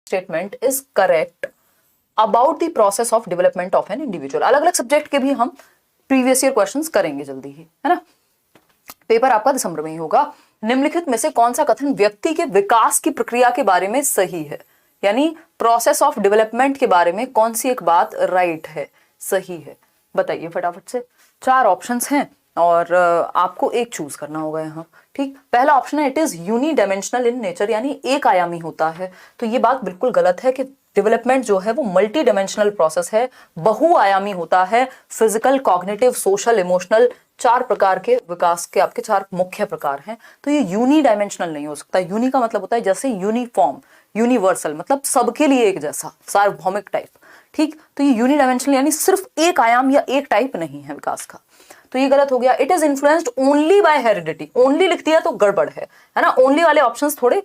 Statement is correct about the process of development of an individual. अलग अलग subject के भी हम प्रीवियस ईयर क्वेश्चंस करेंगे जल्दी ही, है ना। पेपर आपका दिसंबर में ही होगा। निम्नलिखित में से कौन सा कथन व्यक्ति के विकास की प्रक्रिया के बारे में सही है, यानी प्रोसेस ऑफ डेवलपमेंट के बारे में कौन सी एक बात राइट है, सही है, बताइए फटाफट से। 4 ऑप्शंस हैं और आपको एक चूज करना होगा यहाँ, ठीक। पहला ऑप्शन है इट इज यूनिडायमेंशनल इन नेचर, यानी एक आयामी होता है। तो ये बात बिल्कुल गलत है कि डेवलपमेंट जो है वो मल्टी डायमेंशनल प्रोसेस है, बहुआयामी होता है। फिजिकल, कॉग्निटिव, सोशल, इमोशनल, 4 प्रकार के विकास के आपके 4 मुख्य प्रकार हैं। तो ये यूनिडायमेंशनल नहीं हो सकता। यूनि का मतलब होता है जैसे यूनिफॉर्म, यूनिवर्सल मतलब सबके लिए एक जैसा, सार्वभौमिक टाइप, ठीक। तो ये यूनिडायमेंशनल यानी सिर्फ एक आयाम या एक टाइप नहीं है विकास का, तो ये गलत हो गया। It is influenced only by heredity, only लिख दिया तो गड़बड़ है ना। ओनली वाले ऑप्शंस थोड़े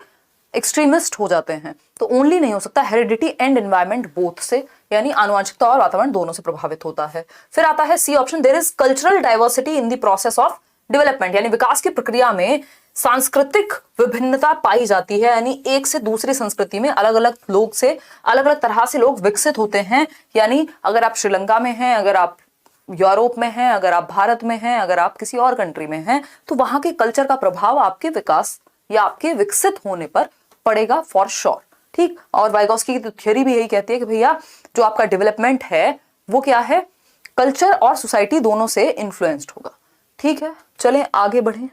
एक्सट्रीमिस्ट हो जाते हैं, तो ओनली नहीं हो सकता, हेरिडिटी एंड एनवायरमेंट बोथ से, यानी आनुवंशिकता और वातावरण दोनों से प्रभावित होता है। फिर आता है C option, there is cultural diversity in the process of development, यानी विकास की प्रक्रिया में सांस्कृतिक विभिन्नता पाई जाती है, यानी एक से दूसरी संस्कृति में अलग अलग लोग से अलग अलग तरह से लोग विकसित होते हैं। यानी अगर आप श्रीलंका में हैं, अगर आप यूरोप में हैं, अगर आप भारत में हैं, अगर आप किसी और कंट्री में हैं, तो वहां के कल्चर का प्रभाव आपके विकास या आपके विकसित होने पर पड़ेगा फॉर श्योर, ठीक। और वाइगोस्की की तो थ्योरी भी यही कहती है कि भैया जो आपका डेवलपमेंट है वो क्या है, कल्चर और सोसाइटी दोनों से इन्फ्लुएंस्ड होगा, ठीक है। चलें आगे बढ़ें।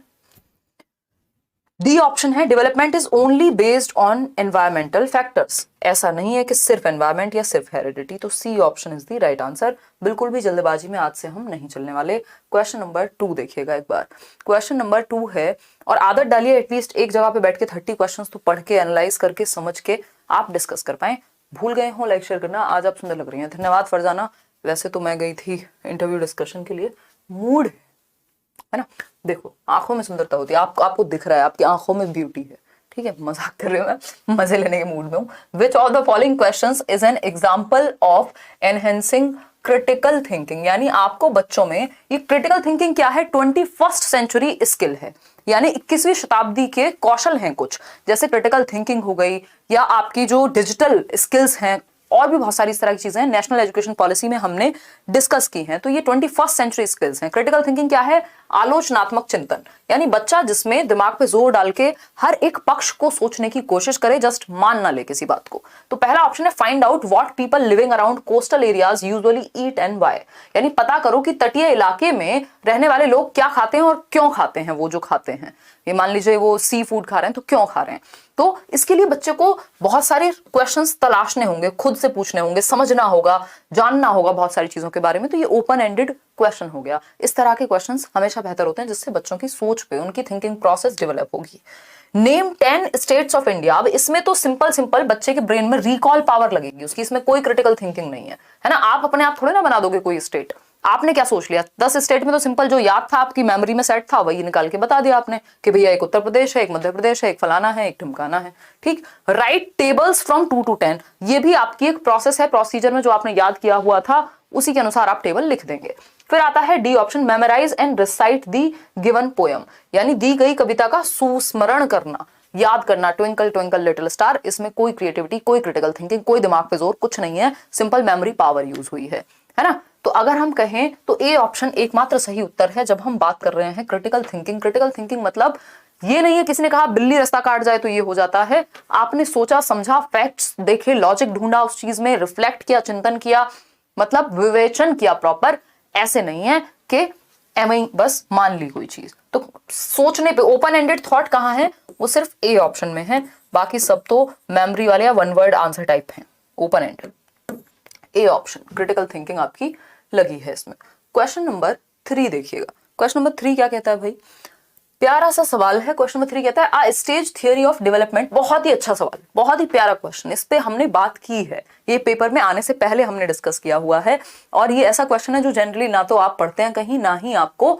डी ऑप्शन है development is only based on environmental factors, ऐसा नहीं है कि सिर्फ एनवायरमेंट या सिर्फ हेरिडिटी, तो C option is the right answer. बिल्कुल भी जल्दबाजी में आज से हम नहीं चलने वाले। क्वेश्चन नंबर 2 देखिएगा एक बार। क्वेश्चन नंबर 2 है, और आदत डालिए एटलीस्ट एक जगह पे बैठ के 30 क्वेश्चंस तो पढ़ के, एनालाइज करके, समझ के आप डिस्कस कर पाए। भूल गए हो लाइक शेयर करना। आज आप सुंदर लग रही हैं, धन्यवाद फरजाना। वैसे तो मैं गई थी इंटरव्यू डिस्कशन के लिए, मूड है ना, देखो आंखों में सुंदरता होती है, आपको दिख रहा है, आपकी आंखों में ब्यूटी है, ठीक है। मजाक कर रही हूँ मैं, मजे लेने के मूड में हूँ। विच of the following questions is an example of enhancing critical thinking, यानी आपको बच्चों में ये क्रिटिकल थिंकिंग क्या है, 21st सेंचुरी स्किल है, यानी 21वीं शताब्दी के कौशल हैं कुछ, जैसे क्रिटिकल थिंकिंग हो गई, या आपकी जो डिजिटल स्किल्स हैं, और भी बहुत सारी इस तरह की चीजें नेशनल एजुकेशन पॉलिसी में हमने डिस्कस की हैं। तो ये 21st सेंचुरी स्किल्स हैं। क्रिटिकल थिंकिंग क्या है, आलोचनात्मक चिंतन, यानी बच्चा जिसमें दिमाग पे जोर डाल के हर एक पक्ष को सोचने की कोशिश करे, जस्ट मान ना ले किसी बात को। तो पहला ऑप्शन है find out what people living around coastal areas usually eat and why, यानी पता करो कि तटीय इलाके में रहने वाले लोग क्या खाते हैं और क्यों खाते हैं वो जो खाते हैं। ये मान लीजिए वो सी फूड खा रहे हैं तो क्यों खा रहे हैं। तो इसके लिए बच्चे को बहुत सारे क्वेश्चंस तलाशने होंगे, खुद से पूछने होंगे, समझना होगा, जानना होगा बहुत सारी चीजों के बारे में। तो ये ओपन एंडेड क्वेश्चन हो गया। इस तरह के क्वेश्चंस हमेशा बेहतर होते हैं, जिससे बच्चों की सोच पे, उनकी थिंकिंग प्रोसेस डेवलप होगी। Name 10 states of India. अब इसमें तो सिंपल बच्चे के ब्रेन में रिकॉल पावर लगेगी उसकी, इसमें कोई क्रिटिकल थिंकिंग नहीं है ना। आप अपने आप थोड़े ना बना दोगे कोई स्टेट, आपने क्या सोच लिया, 10 स्टेट में तो सिंपल जो याद था आपकी मेमोरी में सेट था वही निकाल के बता दिया आपने कि भैया एक उत्तर प्रदेश है, एक मध्य प्रदेश है, एक फलाना है, एक ढिमकाना है, ठीक। राइट टेबल्स फ्रॉम 2 to 10, ये भी आपकी एक प्रोसेस है, प्रोसीजर में जो आपने याद किया हुआ था उसी के अनुसार आप टेबल लिख देंगे। फिर आता है D option, memorise and recite the given poem, यानी दी गई कविता का सुस्मरण करना, याद करना। ट्विंकल ट्विंकल लिटिल स्टार, इसमें कोई क्रिएटिविटी, कोई क्रिटिकल थिंकिंग, कोई दिमाग पे जोर कुछ नहीं है, सिंपल मेमोरी पावर यूज हुई है ना। तो अगर हम कहें तो ए ऑप्शन एकमात्र सही उत्तर है जब हम बात कर रहे हैं क्रिटिकल थिंकिंग। क्रिटिकल थिंकिंग मतलब ये नहीं है किसी ने कहा बिल्ली रास्ता काट जाए तो ये हो जाता है। आपने सोचा समझा, फैक्ट्स देखे, लॉजिक ढूंढा उस चीज में, रिफ्लेक्ट किया, चिंतन किया, मतलब विवेचन किया प्रॉपर। ऐसे नहीं है कि एम बस मान ली कोई चीज। तो सोचने पे ओपन एंडेड थॉट कहाँ है, वो सिर्फ ए ऑप्शन में है, बाकी सब तो मेमोरी वाले या वन वर्ड आंसर टाइप हैं। Open ended A option, critical thinking आपकी लगी है इसमें। क्वेश्चन नंबर 3 देखिएगा। क्वेश्चन नंबर 3 क्या कहता है भाई, प्यारा सा सवाल है। क्वेश्चन नंबर 3 कहता है आ स्टेज थियोरी ऑफ डेवलपमेंट। बहुत ही अच्छा सवाल, बहुत ही प्यारा क्वेश्चन, इस पे हमने बात की है, ये पेपर में आने से पहले हमने डिस्कस किया हुआ है। और ये ऐसा क्वेश्चन है जो जनरली ना तो आप पढ़ते हैं कहीं, ना ही आपको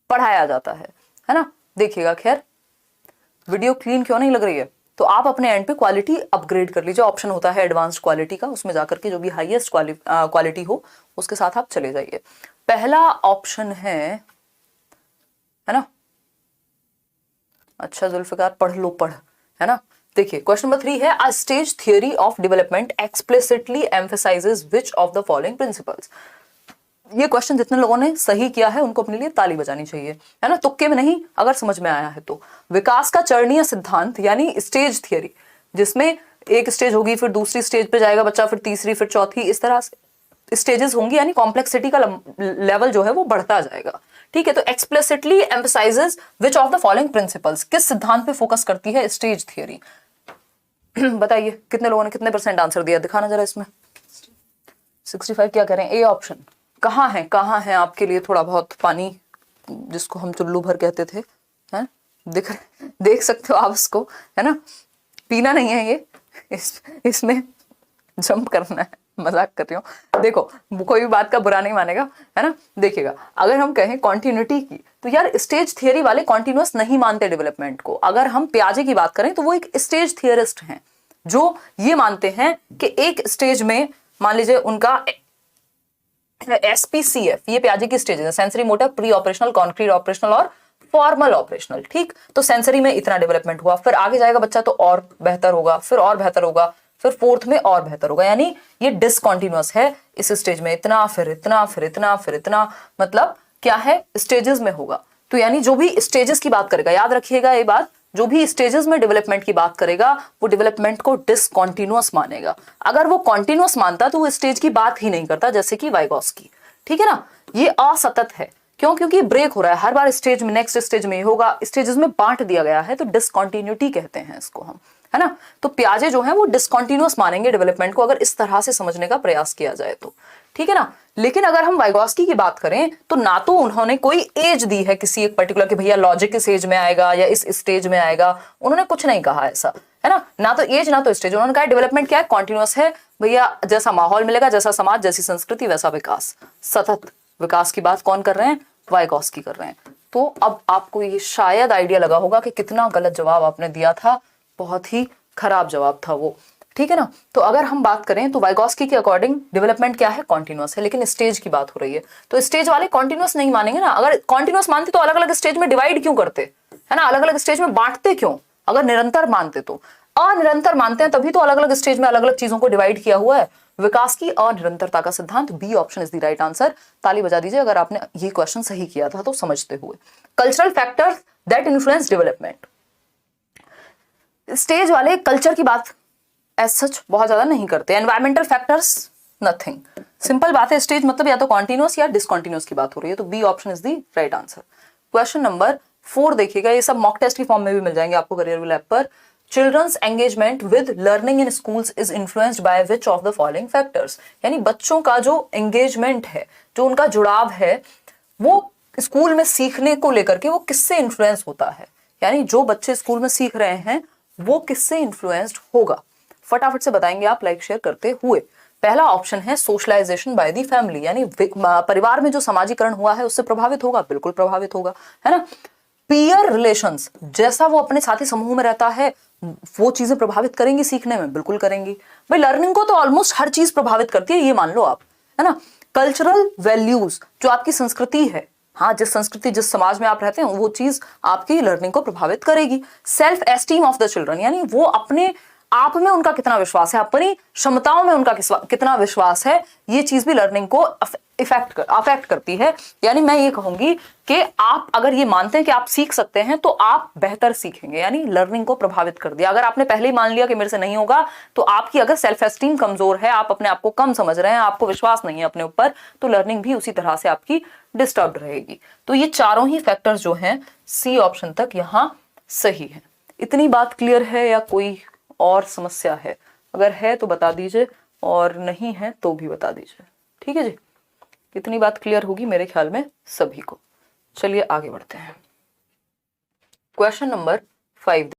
पढ़ाया जाता है ना। देखिएगा, खैर वीडियो क्लीन क्यों नहीं लग रही है, तो आप अपने एंड पे क्वालिटी अपग्रेड कर लीजिए। ऑप्शन होता है एडवांस्ड क्वालिटी का, उसमें जाकर के जो भी हाईएस्ट क्वालिटी हो उसके साथ आप चले जाइए। पहला ऑप्शन है ना, अच्छा जुल्फिकार पढ़ लो, पढ़, है ना। देखिए क्वेश्चन नंबर 3 है, अ stage theory of development explicitly emphasises which of the following principles. ये क्वेश्चन जितने लोगों ने सही किया है उनको अपने लिए ताली बजानी चाहिए, है ना, तुक्के में नहीं, अगर समझ में आया है तो। विकास का चरणीय सिद्धांत यानी स्टेज थियरी, जिसमें एक स्टेज होगी, फिर दूसरी स्टेज पे जाएगा बच्चा, फिर तीसरी, फिर चौथी, इस तरह स्टेजेस होंगी, यानी कॉम्प्लेक्सिटी का लेवल जो है वो बढ़ता जाएगा। ठीक है, तो explicitly emphasises which of the following principles, किस सिद्धांत पे फोकस करती है स्टेज थियरी। बताइए कितने लोगों ने कितने % आंसर दिया, दिखाना जरा इसमें। 65 क्या करें, ए ऑप्शन। कहाँ है आपके लिए थोड़ा बहुत पानी, जिसको हम चुल्लू भर कहते थे, है, देख सकते हो आप इसको, है ना, पीना नहीं है ये, इसमें जंप करना है, मजाक कर रही हूँ। देखो कोई भी बात का बुरा नहीं मानेगा, है ना। देखिएगा, अगर हम कहें कॉन्टिन्यूटी की, तो यार स्टेज थियरी वाले कॉन्टिन्यूअस नहीं मानते डेवलपमेंट को। अगर हम पियाजे की बात करें तो वो एक स्टेज थियरिस्ट हैं, जो ये मानते हैं कि एक स्टेज में, मान लीजिए उनका SPCF, ये पियाजे की स्टेज है, sensory motor, pre operational, concrete operational और फॉर्मल ऑपरेशनल। ठीक, तो सेंसरी में इतना डेवलपमेंट हुआ, फिर आगे जाएगा बच्चा तो और बेहतर होगा, फिर और बेहतर होगा, फिर फोर्थ में और बेहतर होगा, यानी ये डिसकंटिन्यूअस है। इस स्टेज में इतना, फिर इतना, फिर इतना, फिर इतना, मतलब क्या है, स्टेजेस में होगा। तो यानी जो भी स्टेजेस की बात करेगा, याद रखिएगा ये बात, जो भी स्टेजेस में डेवलपमेंट की बात करेगा वो डेवलपमेंट को डिसकंटिन्यूअस मानेगा। अगर वो कॉन्टिन्यूअस मानता तो वो स्टेज की बात ही नहीं करता, जैसे कि वाइगॉस्की। ठीक है ना, ये असतत है, क्यों, क्योंकि ब्रेक हो रहा है हर बार, स्टेज में नेक्स्ट स्टेज में होगा, स्टेजेस में बांट दिया गया है, तो डिसकंटिन्यूटी कहते हैं इसको हम, है ना। तो पियाजे जो है वो डिसकंटिन्यूअस मानेंगे डेवलपमेंट को, अगर इस तरह से समझने का प्रयास किया जाए तो। ठीक है ना, लेकिन अगर हम वाइगॉस्की की बात करें तो ना तो उन्होंने कोई एज दी है किसी एक पर्टिकुलर कि भैया लॉजिक इस एज में आएगा या इस स्टेज में आएगा, उन्होंने कुछ नहीं कहा ऐसा, है ना तो एज ना तो स्टेज। उन्होंने कहा डेवलपमेंट क्या है, कॉन्टिन्यूअस है भैया, जैसा माहौल मिलेगा, जैसा समाज, जैसी संस्कृति, वैसा विकास। सतत विकास की बात कौन कर रहे हैं, वाइगॉस्की कर रहे हैं। तो अब आपको ये शायद आइडिया लगा होगा कि कितना गलत जवाब आपने दिया था, बहुत ही खराब जवाब था वो। ठीक है ना, तो अगर हम बात करें तो वाइगॉस्की के अकॉर्डिंग डेवलपमेंट क्या है, कॉन्टिन्यूअस है, लेकिन स्टेज की बात हो रही है तो स्टेज वाले कॉन्टिन्यूअस नहीं मानेंगे ना। अगर कॉन्टिन्यूअस मानते तो अलग अलग स्टेज में डिवाइड क्यों करते, है ना, अलग अलग स्टेज में बांटते क्यों, अगर निरंतर मानते तो। अनिरंतर मानते हैं तभी तो अलग अलग स्टेज में अलग अलग चीजों को डिवाइड किया हुआ है। विकास की अनिरंतरता का सिद्धांत, B option is the right answer. ताली बजा दीजिए अगर आपने ये क्वेश्चन सही किया था तो समझते हुए। Cultural factors that influence development, stage वाले कल्चर की बात एज सच बहुत ज्यादा नहीं करते। एनवायरमेंटल फैक्टर्स नथिंग, सिंपल बात है, स्टेज मतलब या तो कॉन्टिन्यूअस या डिसकॉन्टिन्यूअस की बात हो रही है, तो B option is the right answer. Question number 4 देखिएगा, ये सब मॉक टेस्ट की फॉर्म में भी मिल जाएंगे आपको करियर लैब पर। Children's engagement with learning in schools is influenced by which of the following factors, यानी बच्चों का जो एंगेजमेंट है, जो उनका जुड़ाव है, वो स्कूल में सीखने को लेकर के वो किससे इन्फ्लुएंस होता है, यानी जो बच्चे स्कूल में सीख रहे हैं वो किससे इन्फ्लुएंस्ड होगा। फटाफट से बताएंगे आप लाइक शेयर करते हुए। पहला ऑप्शन है सोशलाइजेशन बाय दी फैमिली, यानी परिवार में जो समाजीकरण हुआ है उससे प्रभावित होगा, बिल्कुल प्रभावित होगा, है ना। पीयर रिलेशंस, जैसा वो अपने साथी समूह में रहता है वो चीजें प्रभावित करेंगी सीखने में, बिल्कुल करेंगी भाई। लर्निंग को तो ऑलमोस्ट हर चीज प्रभावित करती है, ये मान लो आप, है ना। कल्चरल वैल्यूज, जो आपकी संस्कृति है, हाँ, जिस संस्कृति जिस समाज में आप रहते हैं वो चीज आपकी लर्निंग को प्रभावित करेगी। Self esteem of the children, यानी वो अपने आप में उनका कितना विश्वास है, अपनी क्षमताओं में उनका कितना विश्वास है, ये चीज भी लर्निंग को अफेक्ट करती है। यानी मैं ये कहूंगी कि आप अगर ये मानते हैं कि आप सीख सकते हैं तो आप बेहतर सीखेंगे, यानी लर्निंग को प्रभावित कर दिया। अगर आपने पहले ही मान लिया कि मेरे से नहीं होगा, तो आपकी अगर सेल्फ एस्टीम कमजोर है, आप अपने आप को कम समझ रहे हैं, आपको विश्वास नहीं है अपने ऊपर, तो लर्निंग भी उसी तरह से आपकी डिस्टर्ब रहेगी। तो ये चारों ही फैक्टर्स जो हैं सी ऑप्शन तक यहाँ सही है। इतनी बात क्लियर है या कोई और समस्या है? अगर है तो बता दीजिए, और नहीं है तो भी बता दीजिए। ठीक है जी, इतनी बात क्लियर होगी मेरे ख्याल में सभी को। चलिए आगे बढ़ते हैं। Question number 5